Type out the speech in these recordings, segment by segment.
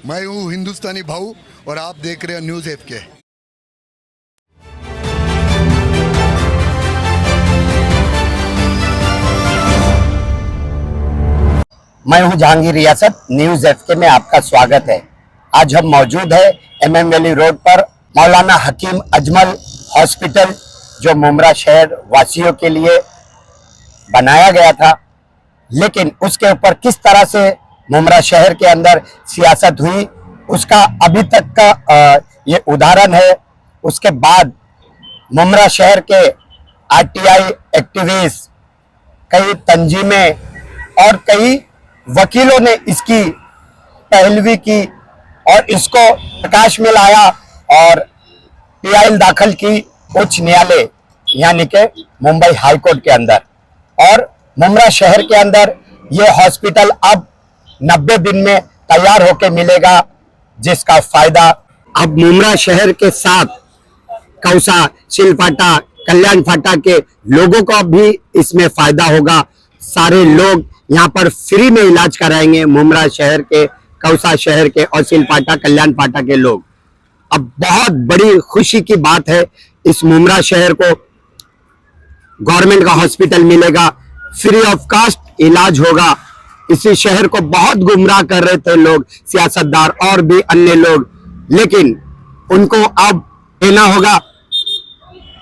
मैं हूँ हिंदुस्तानी भाऊ और आप देख रहे हैं न्यूज़ ऐप के। मैं हूं जहांगीर रियासत, न्यूज एफके में आपका स्वागत है। आज हम मौजूद है एमएम वैली रोड पर मौलाना हकीम अजमल हॉस्पिटल, जो मुमरा शहर वासियों के लिए बनाया गया था, लेकिन उसके ऊपर किस तरह से मुमरा शहर के अंदर सियासत हुई उसका अभी तक का ये उदाहरण है। उसके बाद मुमरा शहर के आरटीआई एक्टिविस्ट, कई तंजीमें और कई वकीलों ने इसकी पहलवी की और इसको प्रकाश में लाया और पीआईएल दाखिल की उच्च न्यायालय यानी कि मुंबई हाई कोर्ट के अंदर। और मुमरा शहर के अंदर ये हॉस्पिटल अब 90 दिन में तैयार होकर मिलेगा, जिसका फायदा अब मुमरा शहर के साथ कौसा, सिलफाटा, कल्याण फाटा के लोगों को भी इसमें फायदा होगा। सारे लोग यहाँ पर फ्री में इलाज कराएंगे, मुमरा शहर के, कौसा शहर के और सिलफाटा, कल्याण फाटा के लोग। अब बहुत बड़ी खुशी की बात है, इस मुमरा शहर को गवर्नमेंट का हॉस्पिटल मिलेगा, फ्री ऑफ कास्ट इलाज होगा। इसी शहर को बहुत गुमराह कर रहे थे लोग, सियासतदार और भी अन्य लोग, लेकिन उनको अब देना होगा।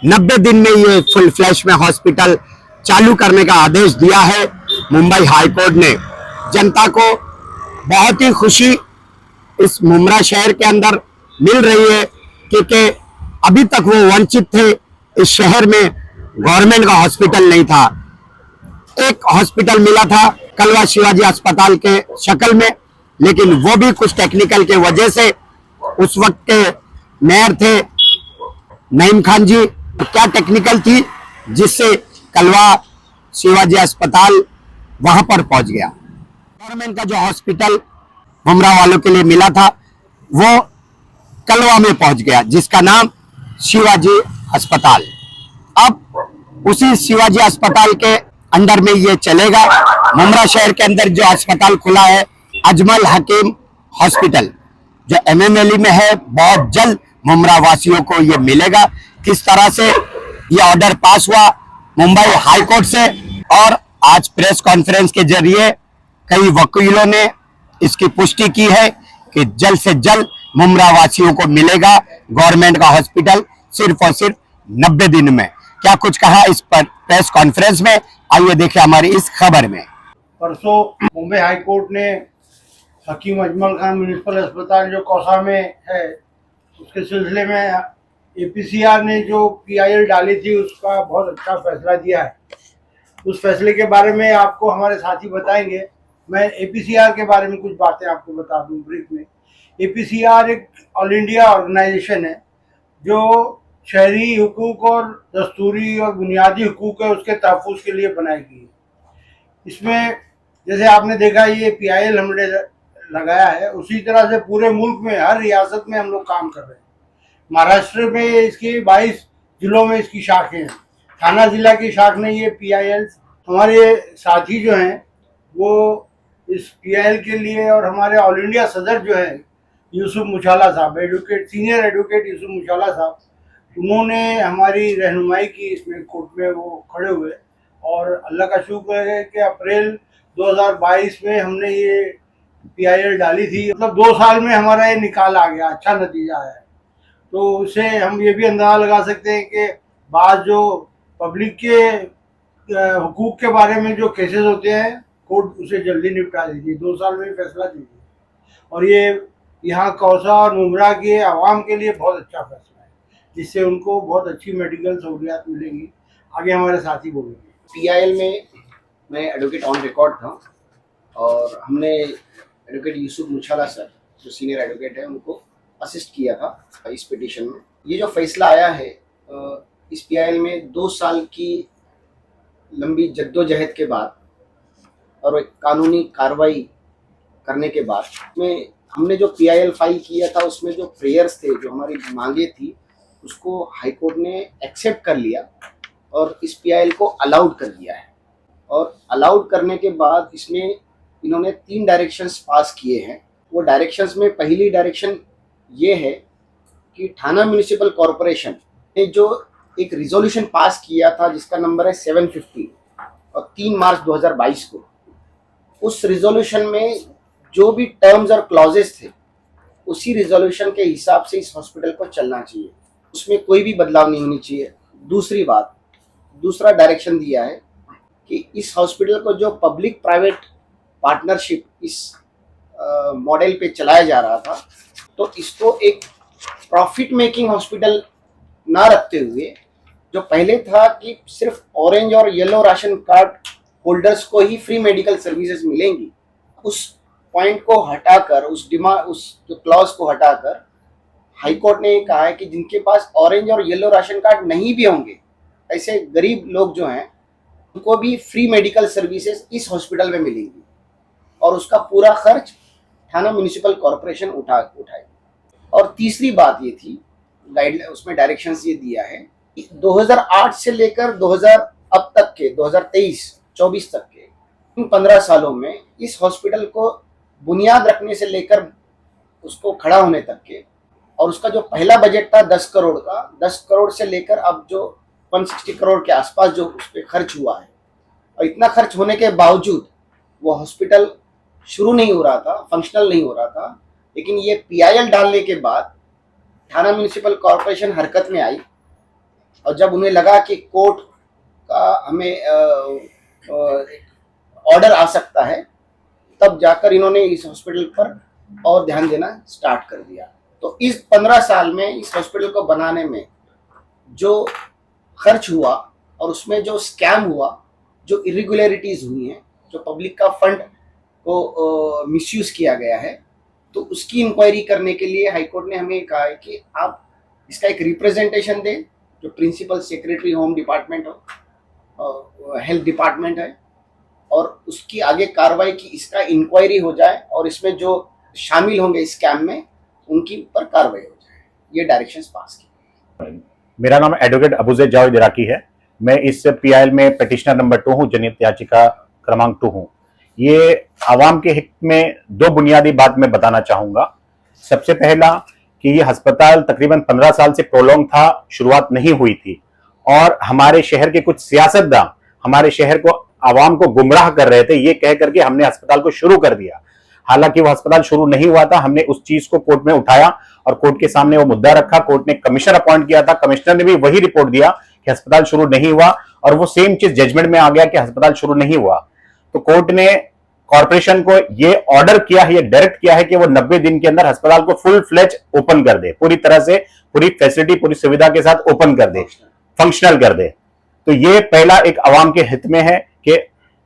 90 दिन में ये फुल फ्लैश में हॉस्पिटल चालू करने का आदेश दिया है मुंबई हाई कोर्ट ने। जनता को बहुत ही खुशी इस मुमरा शहर के अंदर मिल रही है, क्योंकि अभी तक वो वंचित थे। इस शहर में गवर्नमेंट का हॉस्पिटल नहीं था। एक हॉस्पिटल मिला था कलवा शिवाजी अस्पताल के शक्ल में, लेकिन वो भी कुछ टेक्निकल के वजह से, उस वक्त के मेयर थे नईम खान जी, क्या टेक्निकल थी जिससे कलवा शिवाजी अस्पताल वहां पर पहुंच गया। गवर्नमेंट का जो हॉस्पिटल मुमरा वालों के लिए मिला था वो कलवा में पहुंच गया, जिसका नाम शिवाजी अस्पताल। अब उसी शिवाजी अस्पताल के अंदर में ये चलेगा। मुमरा शहर के अंदर जो अस्पताल खुला है अजमल हकीम हॉस्पिटल, जो एमएम वैली में है, बहुत जल्द मुमरा वासियों को ये मिलेगा। किस तरह से ये ऑर्डर पास हुआ मुंबई हाई कोर्ट से, और आज प्रेस कॉन्फ्रेंस के जरिए कई वकीलों ने इसकी पुष्टि की है कि जल्द से जल्द मुमरा वासियों को मिलेगा गवर्नमेंट का हॉस्पिटल, सिर्फ और सिर्फ 90 दिन में। क्या कुछ कहा इस पर प्रेस कॉन्फ्रेंस में, आइए देखिए हमारी इस खबर में। परसों मुंबई हाई कोर्ट ने हकीम अजमल खान म्युनिसिपल अस्पताल जो कौसा में है, उसके सिलसिले में एपीसीआर ने जो पीआईएल डाली थी उसका बहुत अच्छा फैसला दिया है। उस फैसले के बारे में आपको हमारे साथी बताएंगे। मैं एपीसीआर के बारे में कुछ बातें आपको बता दूं ब्रीफ में। एपीसीआर एक ऑल इंडिया ऑर्गेनाइजेशन है जो शहरी हुकूक और दस्तूरी और बुनियादी हुकूक है उसके तहफ़्फ़ुज़ के लिए बनाई गई है। इसमें जैसे आपने देखा ये पीआईएल हमने लगाया है, उसी तरह से पूरे मुल्क में हर रियासत में हम लोग काम कर रहे हैं। महाराष्ट्र में इसकी 22 जिलों में इसकी शाखें हैं। थाना जिला की शाख में ये पीआईएल, हमारे साथी जो हैं वो इस पीआईएल के लिए, और हमारे ऑल इंडिया सदर जो है यूसुफ मुशाला साहब, एडवोकेट, सीनियर एडवोकेट यूसुफ मुशाला साहब, उन्होंने हमारी रहनुमाई की इसमें कोर्ट में, वो खड़े हुए। और अल्लाह का शुक्र है कि अप्रैल 2022 में हमने ये पीआईएल डाली थी, मतलब 2 साल में हमारा ये निकाल आ गया, अच्छा नतीजा है। तो उससे हम ये भी अंदाजा लगा सकते हैं कि बाद जो पब्लिक के हुकूक के बारे में जो केसेस होते हैं, कोर्ट उसे जल्दी निपटा देती है, 2 साल में फैसला दीजिए। और ये यहाँ कौसा और मुमरा के आवाम के लिए बहुत अच्छा फैसला है, जिससे उनको बहुत अच्छी मेडिकल सहूलियात मिलेंगी। आगे हमारे साथी बोलेंगे। पीआईएल में मैं एडवोकेट ऑन रिकॉर्ड था और हमने एडवोकेट यूसुफ मुशाला सर जो सीनियर एडवोकेट है उनको असिस्ट किया था इस पिटीशन में। ये जो फैसला आया है इस पीआईएल में 2 साल की लंबी जद्दोजहद के बाद और एक कानूनी कार्रवाई करने के बाद में हमने जो पीआईएल फाइल किया था उसमें जो प्रेयर्स थे, जो हमारी मांगे थी, उसको हाई कोर्ट ने एक्सेप्ट कर लिया और इस पीआईएल को अलाउड कर दिया है। और अलाउड करने के बाद इसमें इन्होंने 3 डायरेक्शंस पास किए हैं वो डायरेक्शंस में पहली डायरेक्शन ये है कि थाना म्यूनिसिपल कॉरपोरेशन ने जो एक रिजोल्यूशन पास किया था जिसका नंबर है 750 और 3 मार्च 2022 को, उस रिजोल्यूशन में जो भी टर्म्स और क्लॉजेस थे उसी रिजोल्यूशन के हिसाब से इस हॉस्पिटल को चलना चाहिए, उसमें कोई भी बदलाव नहीं होनी चाहिए। दूसरी बात, दूसरा डायरेक्शन दिया है कि इस हॉस्पिटल को जो पब्लिक प्राइवेट पार्टनरशिप इस मॉडल पे चलाया जा रहा था, तो इसको एक प्रॉफिट मेकिंग हॉस्पिटल ना रखते हुए, जो पहले था कि सिर्फ ऑरेंज और येलो राशन कार्ड होल्डर्स को ही फ्री मेडिकल सर्विसेज मिलेंगी, उस पॉइंट को हटाकर, उस जो क्लॉज को हटाकर हाई कोर्ट ने कहा है कि जिनके पास ऑरेंज और येलो राशन कार्ड नहीं भी होंगे, ऐसे गरीब लोग जो हैं उनको भी फ्री मेडिकल सर्विसेज इस हॉस्पिटल में मिलेंगी और उसका पूरा खर्च थाना म्यूनिसिपल कॉरपोरेशन उठाएगी। और तीसरी बात ये थी, गाइडलाइन उसमें डायरेक्शंस ये दिया है कि 2008 से लेकर 2000 अब तक के 2023-24 तक के इन 15 सालों में इस हॉस्पिटल को बुनियाद रखने से लेकर उसको खड़ा होने तक के, और उसका जो पहला बजट था 10 करोड़ का, 10 करोड़ से लेकर अब जो 160 करोड़ के आसपास जो उस पर खर्च हुआ है, और इतना खर्च होने के बावजूद वो हॉस्पिटल शुरू नहीं हो रहा था, फंक्शनल नहीं हो रहा था। लेकिन ये PIL डालने के बाद थाना म्यूनिसिपल कॉरपोरेशन हरकत में आई और जब उन्हें लगा कि कोर्ट का हमें ऑर्डर आ सकता है, तब जाकर इन्होंने इस हॉस्पिटल पर और ध्यान देना स्टार्ट कर दिया। तो इस 15 साल में इस हॉस्पिटल को बनाने में जो खर्च हुआ और उसमें जो स्कैम हुआ, जो इरेगुलरिटीज हुई हैं, जो पब्लिक का फंड को मिसयूज किया गया है, तो उसकी इंक्वायरी करने के लिए हाईकोर्ट ने हमें कहा है कि आप इसका एक रिप्रेजेंटेशन दें, जो प्रिंसिपल सेक्रेटरी होम डिपार्टमेंट हो, हेल्थ डिपार्टमेंट है, और उसकी आगे कार्रवाई की इसका इंक्वायरी हो जाए और इसमें जो शामिल होंगे इस स्कैम में उनकी ऊपर कार्रवाई हो जाए। ये डायरेक्शंस पास की। मेरा नाम एडवोकेट अबूजैद जावेद इराकी है। मैं इस PIL में पिटिशनर नंबर 2 हूँ, जनहित याचिका क्रमांक 2 हूँ। ये आवाम के हित में 2 बुनियादी बात मैं बताना चाहूंगा। सबसे पहला कि ये अस्पताल तकरीबन 15 साल से प्रोलॉन्ग था, शुरुआत नहीं हुई थी, और हमारे शहर के कुछ सियासतदान हमारे शहर को, आवाम को गुमराह कर रहे थे ये कह करके हमने अस्पताल को शुरू कर दिया। हालांकि वो अस्पताल शुरू नहीं हुआ था। हमने उस चीज को कोर्ट में उठाया और कोर्ट के सामने वो मुद्दा रखा। कोर्ट ने कमिश्नर अपॉइंट किया था, कमिश्नर ने भी वही रिपोर्ट दिया कि अस्पताल शुरू नहीं हुआ, और वो सेम चीज जजमेंट में आ गया कि अस्पताल शुरू नहीं हुआ। तो कोर्ट ने कॉर्पोरेशन को ये ऑर्डर किया है, ये डायरेक्ट किया है कि वो 90 दिन के अंदर अस्पताल को फुल फ्लेज ओपन कर दे, पूरी तरह से पूरी फैसिलिटी, पूरी सुविधा के साथ ओपन कर दे, फंक्शनल कर दे। तो ये पहला एक आवाम के हित में है कि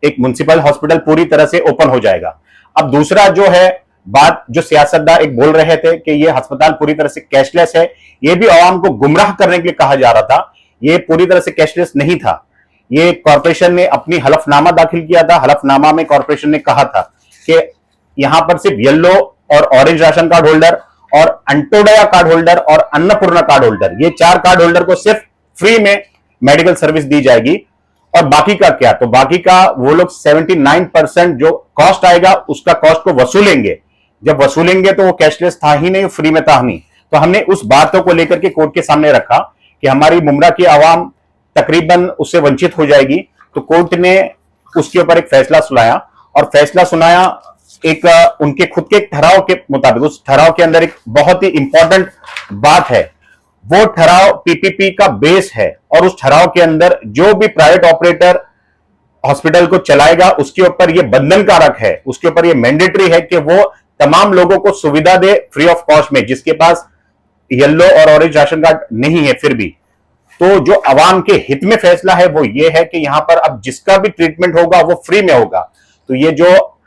एक म्युनिसिपल हॉस्पिटल पूरी तरह से ओपन हो जाएगा। अब दूसरा जो है बात, जो सियासतदान एक बोल रहे थे कि ये अस्पताल पूरी तरह से कैशलेस है, ये भी आवाम को गुमराह करने के लिए कहा जा रहा था। ये पूरी तरह से कैशलेस नहीं था। ये कॉर्पोरेशन ने अपनी हलफनामा दाखिल किया था। हलफनामा में कॉर्पोरेशन ने कहा था कि यहां पर सिर्फ येलो और ऑरेंज राशन कार्ड होल्डर और अंत्योदया कार्ड होल्डर और अन्नपूर्णा कार्ड होल्डर, ये 4 कार्ड होल्डर को सिर्फ फ्री में मेडिकल सर्विस दी जाएगी। और बाकी का क्या, तो बाकी का वो लोग 79% जो कॉस्ट आएगा उसका कॉस्ट को वसूलेंगे। जब वसूलेंगे तो वो कैशलेस था ही नहीं, फ्री में था नहीं। तो हमने उस बातों को लेकर के कोर्ट के सामने रखा कि हमारी मुमरा की आवाम तकरीबन उससे वंचित हो जाएगी। तो कोर्ट ने उसके ऊपर एक फैसला सुनाया, और फैसला सुनाया एक उनके खुद के ठहराव के मुताबिक। उस ठहराव के अंदर एक बहुत ही इंपॉर्टेंट बात है, वो ठहराव PPP का बेस है, और उस ठहराव के अंदर जो भी प्राइवेट ऑपरेटर हॉस्पिटल को चलाएगा उसके ऊपर ये बंधन कारक है, उसके ऊपर ये मैंडेटरी है कि वो तमाम लोगों को सुविधा दे फ्री ऑफ कॉस्ट में, जिसके पास येलो और ऑरेंज राशन कार्ड नहीं है फिर भी। तो जो आवाम के हित में फैसला है वो ये है कि यहां पर अब जिसका भी ट्रीटमेंट होगा वो फ्री में होगा। तो ये जो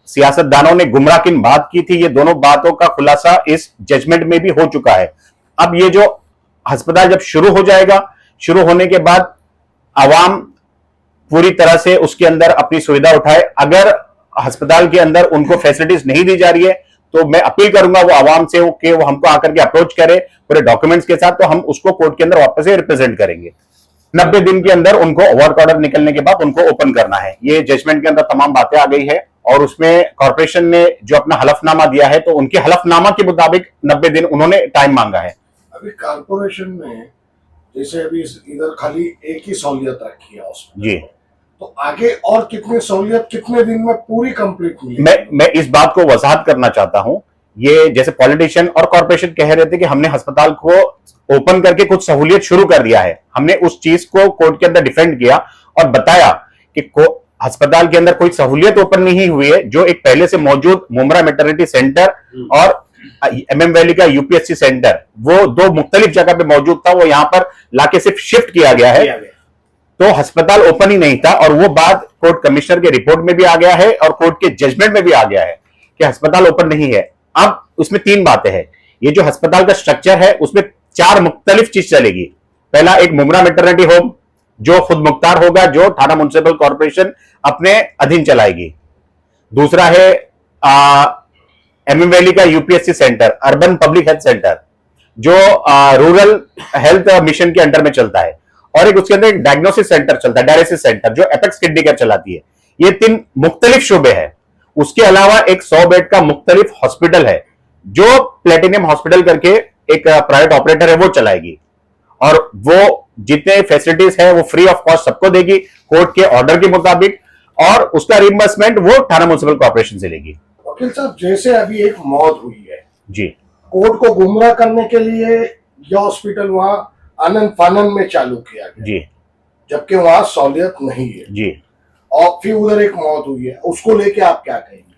सियासतदानों ने गुमराहकिन बात की थी, ये दोनों बातों का खुलासा इस जजमेंट में भी हो चुका है। अब ये जो अस्पताल जब शुरू हो जाएगा, शुरू होने के बाद आवाम पूरी तरह से उसके अंदर अपनी सुविधा उठाए। अगर अस्पताल के अंदर उनको फैसिलिटीज नहीं दी जा रही है तो मैं अपील करूंगा वो आवाम से कि वो हमको आकर के अप्रोच करे पूरे डॉक्यूमेंट्स के साथ, तो हम उसको कोर्ट के अंदर वापस से रिप्रेजेंट करेंगे। 90 दिन के अंदर उनको वर्क ऑर्डर निकलने के बाद उनको ओपन करना है। ये जजमेंट के अंदर तमाम बातें आ गई है और उसमें कॉर्पोरेशन ने जो अपना हलफनामा दिया है तो उनके हलफनामा के मुताबिक 90 दिन उन्होंने टाइम मांगा है। अभी कॉर्पोरेशन में जैसे अभी इधर खाली एक ही सहूलियत रखी है उसमें, जी, तो आगे और कितनी सहूलियत कितने दिन में पूरी कंप्लीट मिलेगी? मैं इस बात को वजाहत करना चाहता हूं। ये जैसे पॉलिटिशियन और कॉर्पोरेशन कह रहे थे कि हमने अस्पताल को ओपन करके कुछ सहूलियत शुरू कर दिया है, हमने उस चीज को कोर्ट के अंदर डिफेंड किया और बताया कि अस्पताल के अंदर कोई सहूलियत ओपन नहीं हुई है। जो एक पहले से मौजूद मुमरा मैटरनिटी सेंटर और MM वैली का UPSC सेंटर, वो दो मुख्तलिफ जगह पे मौजूद था, वो यहां पर लाके सिर्फ शिफ्ट किया गया है, तो अस्पताल ओपन ही नहीं था। और वो बात कोर्ट कमिश्नर के रिपोर्ट में भी आ गया है और कोर्ट के जजमेंट में भी आ गया है कि अस्पताल ओपन नहीं है। अब उसमें तीन बातें हैं। ये जो अस्पताल का स्ट्रक्चर है उसमें चार मुख्तलिफ चीज चलेगी। पहला, एक मुमरा मैटरनिटी होम जो खुद मुख्तार होगा, जो थाना म्युनिसिपल कॉर्पोरेशन अपने अधीन चलाएगी। दूसरा है MM वैली का UPSC centre, urban public health centre, जो रूरल हेल्थ मिशन के अंडर में चलता है। और एक उसके अंदर एक डायग्नोसिस सेंटर चलता है, डायलिसिस सेंटर, जो एपेक्स किडनी केयर चलाती है। ये तीन मुख्तलिफ शोबे हैं। उसके अलावा एक 100 बेड का मुख्तलिफ हॉस्पिटल है जो प्लेटिनियम हॉस्पिटल करके एक प्राइवेट ऑपरेटर है, वो चलाएगी। और वो जितने फैसिलिटीज है वो फ्री ऑफ कॉस्ट सबको देगी कोर्ट के ऑर्डर के मुताबिक, और उसका रिइंबर्समेंट वो थाना म्युनिसिपल कॉर्पोरेशन से लेगी। वकील साहब, जैसे अभी एक मौत हुई है, जी, कोर्ट को गुमराह करने के लिए यह हॉस्पिटल वहां आनंद फानन में चालू किया गया, जी, जबकि वहां सहूलियत नहीं है, जी। और फिर उधर एक मौत हुई है, उसको लेके आप क्या कहेंगे?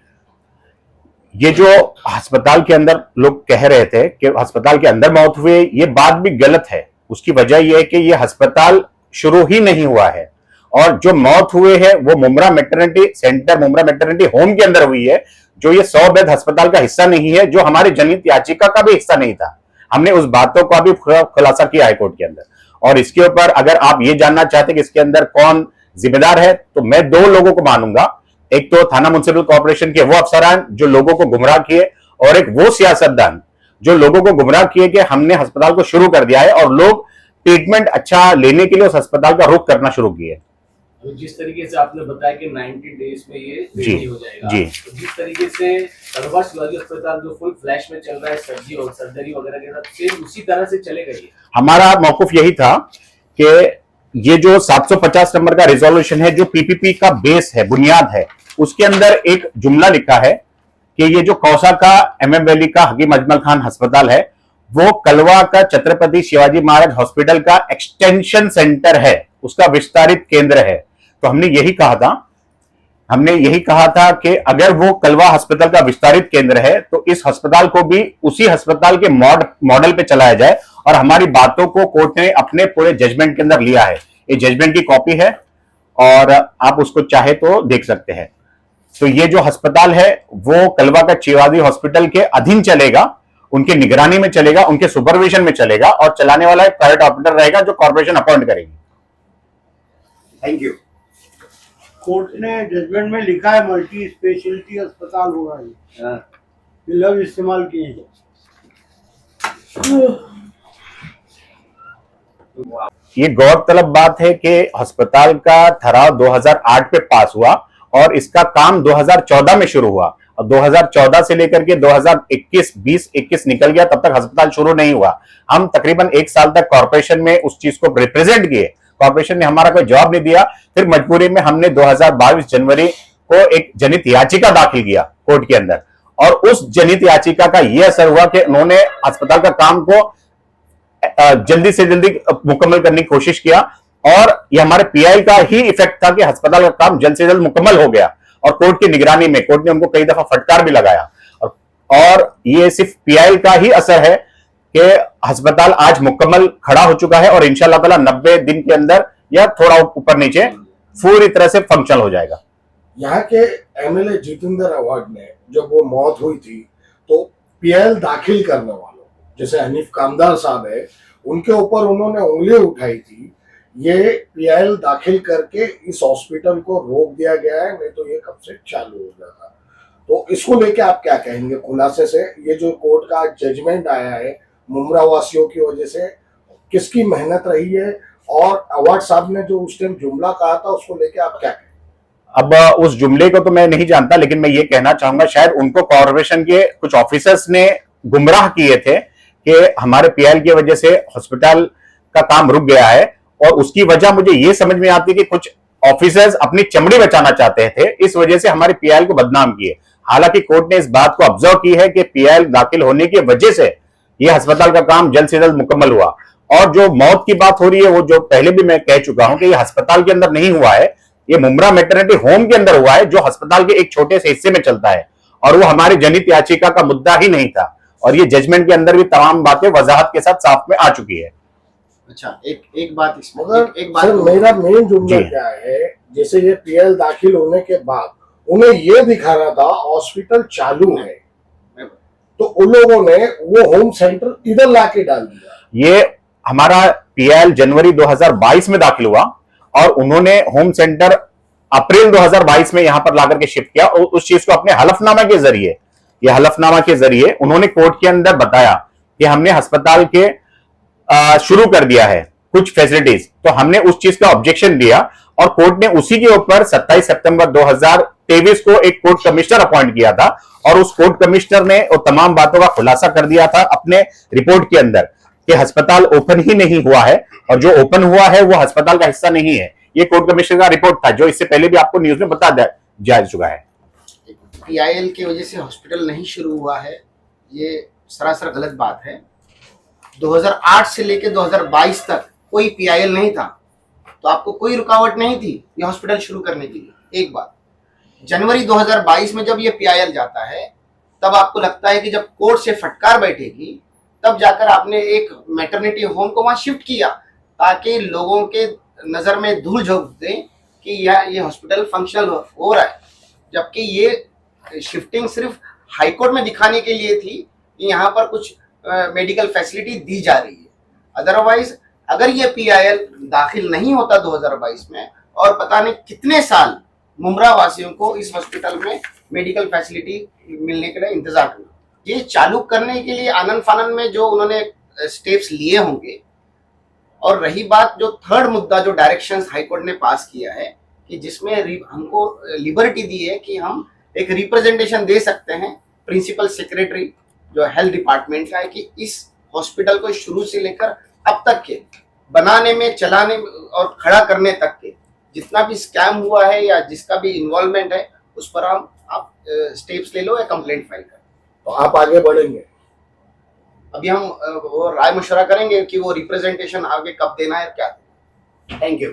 ये जो अस्पताल के अंदर लोग कह रहे थे कि अस्पताल के अंदर मौत हुई, ये बात भी गलत है। उसकी वजह यह है कि ये अस्पताल शुरू ही नहीं हुआ है, और जो मौत हुए है वो Mumbra maternity centre, Mumbra maternity home के अंदर हुई है, जो ये 100 बेड अस्पताल का हिस्सा नहीं है, जो हमारे जनहित याचिका का भी हिस्सा नहीं था। हमने उस बातों का भी खुलासा किया हाईकोर्ट के अंदर। और इसके ऊपर अगर आप ये जानना चाहते कि इसके अंदर कौन जिम्मेदार है, तो मैं दो लोगों को मानूंगा। एक तो थाना म्युनिसिपल कॉर्पोरेशन के वो अफसरान जो लोगों को गुमराह किए, और एक वो सियासतदान जो लोगों को गुमराह किए कि हमने अस्पताल को शुरू कर दिया है और लोग ट्रीटमेंट अच्छा लेने के लिए उस अस्पताल का रुख करना शुरू किए। जिस तरीके से आपने बताया कि 90 डेज में ये जी, रेडी हो जाएगा, जी। तो जिस तरीके से कड़वा शिवाजी अस्पताल जो फुल फ्लैश में चल रहा है, सर्जरी और सर्जरी वगैरह के साथ, सेम उसी तरह से चलेगा ये। हमारा मौकुफ यही था कि ये जो 750 नंबर का रिजोल्यूशन है, जो PPP का बेस है, बुनियाद है, उसके अंदर एक जुमला लिखा है कि ये जो कौसा का MM वैली का हकीम अजमल खान अस्पताल है, वो कलवा का छत्रपति शिवाजी महाराज हॉस्पिटल का एक्सटेंशन सेंटर है, उसका विस्तारित केंद्र है। तो हमने यही कहा था कि अगर वो कलवा अस्पताल का विस्तारित केंद्र है तो इस अस्पताल को भी उसी अस्पताल के मॉडल पे चलाया जाए। और हमारी बातों को कोर्ट ने अपने पूरे जजमेंट के अंदर लिया है। ये जजमेंट की कॉपी है और आप उसको चाहे तो देख सकते हैं। तो ये जो अस्पताल है वो कलवा का शिवाजी हॉस्पिटल के अधीन चलेगा, उनके निगरानी में चलेगा, उनके सुपरविजन में चलेगा, और चलाने वाला एक प्राइवेट ऑपरेटर रहेगा जो कॉर्पोरेशन अपॉइंट करेगी। Thank you. कोर्ट ने जजमेंट में लिखा है मल्टी स्पेशलिटी अस्पताल होगा ये लफ्ज इस्तेमाल किए हैं। ये गौरतलब बात है कि अस्पताल का ठहराव 2008 पे पास हुआ और इसका काम 2014 में शुरू हुआ, और 2014 से लेकर के 2021 निकल गया, तब तक अस्पताल शुरू नहीं हुआ। हम तकरीबन 1 साल तक कॉर्पोरेशन में उस चीज को रिप्रेजेंट किए, कॉर्पोरेशन ने हमारा कोई जवाब नहीं दिया। फिर मजबूरी में हमने 2022 जनवरी को एक जनहित याचिका दाखिल किया कोर्ट के अंदर, और उस जनहित याचिका का यह असर हुआ कि उन्होंने अस्पताल का काम को जल्दी से जल्दी मुकम्मल करने की कोशिश किया, और यह हमारे PI का ही इफेक्ट था कि अस्पताल का काम जल्द से जल्द मुकम्मल हो गया। और कोर्ट की निगरानी में कोर्ट ने उनको कई दफा फटकार भी लगाया, और ये सिर्फ PI का ही असर है कि अस्पताल आज मुकम्मल खड़ा हो चुका है, और इंशाअल्लाह ताला 90 दिन के अंदर या थोड़ा ऊपर नीचे पूरी तरह से फंक्शनल हो जाएगा। यहाँ के MLA जितेंद्र अवार्ड ने जब वो मौत हुई थी तो PIL दाखिल करने वालों जैसे हनीफ कामदार साहब है, उनके ऊपर उन्होंने उंगली उठाई थी। ये PIL दाखिल करके इस हॉस्पिटल को रोक दिया गया है, नहीं तो ये कब से चालू हो जाता। तो इसको लेके आप क्या कहेंगे खुलासे से? ये जो कोर्ट का जजमेंट आया है मुमरा वासियों की वजह से, किसकी मेहनत रही है, और अवार्ड साहब ने जो उस टाइम जुमला कहा था उसको लेके आप क्या कहेंगे? अब उस जुमले को तो मैं नहीं जानता, लेकिन मैं ये कहना चाहूंगा शायद उनको कॉर्पोरेशन के कुछ ऑफिसर्स ने गुमराह किए थे कि हमारे पीआईएल की वजह से हॉस्पिटल का काम रुक गया है, और उसकी वजह मुझे ये समझ में आती है कि कुछ ऑफिसर्स अपनी चमड़ी बचाना चाहते थे, इस वजह से हमारे पीआईएल को बदनाम किए। हालांकि कोर्ट ने इस बात को ऑब्जर्व की है कि पीआईएल दाखिल होने की वजह से यह अस्पताल का काम जल्द से जल्द मुकम्मल हुआ। और जो मौत की बात हो रही है, वो जो पहले भी मैं कह चुका हूं कि यह अस्पताल के अंदर नहीं हुआ है, ये मुम्रा मैटरनिटी होम के अंदर हुआ है, जो अस्पताल के एक छोटे से हिस्से में चलता है, और वो हमारी जनहित याचिका का मुद्दा ही नहीं था। और ये जजमेंट के अंदर भी तमाम बातें वजाहत के साथ साफ में आ चुकी है। अच्छा, एक बात इसमें, मगर एक बात सर मेरा मेन जुमला जी। क्या है, जैसे ये पीएल दाखिल होने के बाद उन्हें ये दिखाना था हॉस्पिटल चालू है, तो उन लोगों ने वो होम सेंटर इधर लाके डाल दिया। ये हमारा पीआईएल जनवरी 2022 में दाखिल हुआ, और उन्होंने होम सेंटर अप्रैल 2022 में यहां पर लाकर के शिफ्ट किया, और उस चीज को अपने हलफनामा के जरिए उन्होंने कोर्ट के अंदर बताया कि हमने अस्पताल के शुरू कर दिया है कुछ फैसिलिटीज। तो हमने उस चीज का ऑब्जेक्शन दिया, और कोर्ट ने उसी के ऊपर 27 सितंबर 2023 को एक कोर्ट कमिश्नर अपॉइंट किया था, और उस कोर्ट कमिश्नर ने वो तमाम बातों का खुलासा कर दिया था अपने रिपोर्ट के अंदर कि अस्पताल ओपन ही नहीं हुआ है, और जो ओपन हुआ है वो अस्पताल का हिस्सा नहीं है। ये कोर्ट कमिश्नर का रिपोर्ट था, जो इससे पहले भी आपको न्यूज में बता जा चुका है। पीआईएल की वजह से हॉस्पिटल नहीं शुरू हुआ है, ये सरासर गलत बात है। 2008 से लेकर 2022 तक कोई पीआईएल नहीं था, तो आपको कोई रुकावट नहीं थी ये हॉस्पिटल शुरू करने के लिए। एक बात, जनवरी 2022 में जब ये पीआईएल जाता है, तब आपको लगता है कि जब कोर्ट से फटकार बैठेगी, तब जाकर आपने एक मैटरनिटी होम को वहां शिफ्ट किया, ताकि लोगों के नजर में धूल झोंक दें कि ये हॉस्पिटल फंक्शनल हो रहा है। जबकि ये शिफ्टिंग सिर्फ हाईकोर्ट में दिखाने के लिए थी कि यहाँ पर कुछ मेडिकल फैसिलिटी दी जा रही है। अदरवाइज अगर ये पीआईएल दाखिल नहीं होता 2022 में, और पता नहीं कितने साल मुमरा वासियों को इस हॉस्पिटल में मेडिकल फैसिलिटी मिलने के लिए इंतजार करना। ये चालू करने के लिए आनंद फानन में जो उन्होंने स्टेप्स लिए होंगे। और रही बात जो थर्ड मुद्दा, जो डायरेक्शंस हाईकोर्ट ने पास किया है कि जिसमें हमको लिबर्टी दी है कि हम एक रिप्रेजेंटेशन दे सकते हैं प्रिंसिपल सेक्रेटरी जो हेल्थ डिपार्टमेंट का है, कि इस हॉस्पिटल को शुरू से लेकर अब तक के बनाने में, चलाने में और खड़ा करने तक के जितना भी स्कैम हुआ है या जिसका भी इन्वॉल्वमेंट है, उस पर आप स्टेप्स ले लो या कंप्लेंट फाइल करो। तो आप आगे बढ़ेंगे? अभी हम वो राय मशवरा करेंगे कि वो रिप्रेजेंटेशन आगे कब देना है, क्या। Thank you.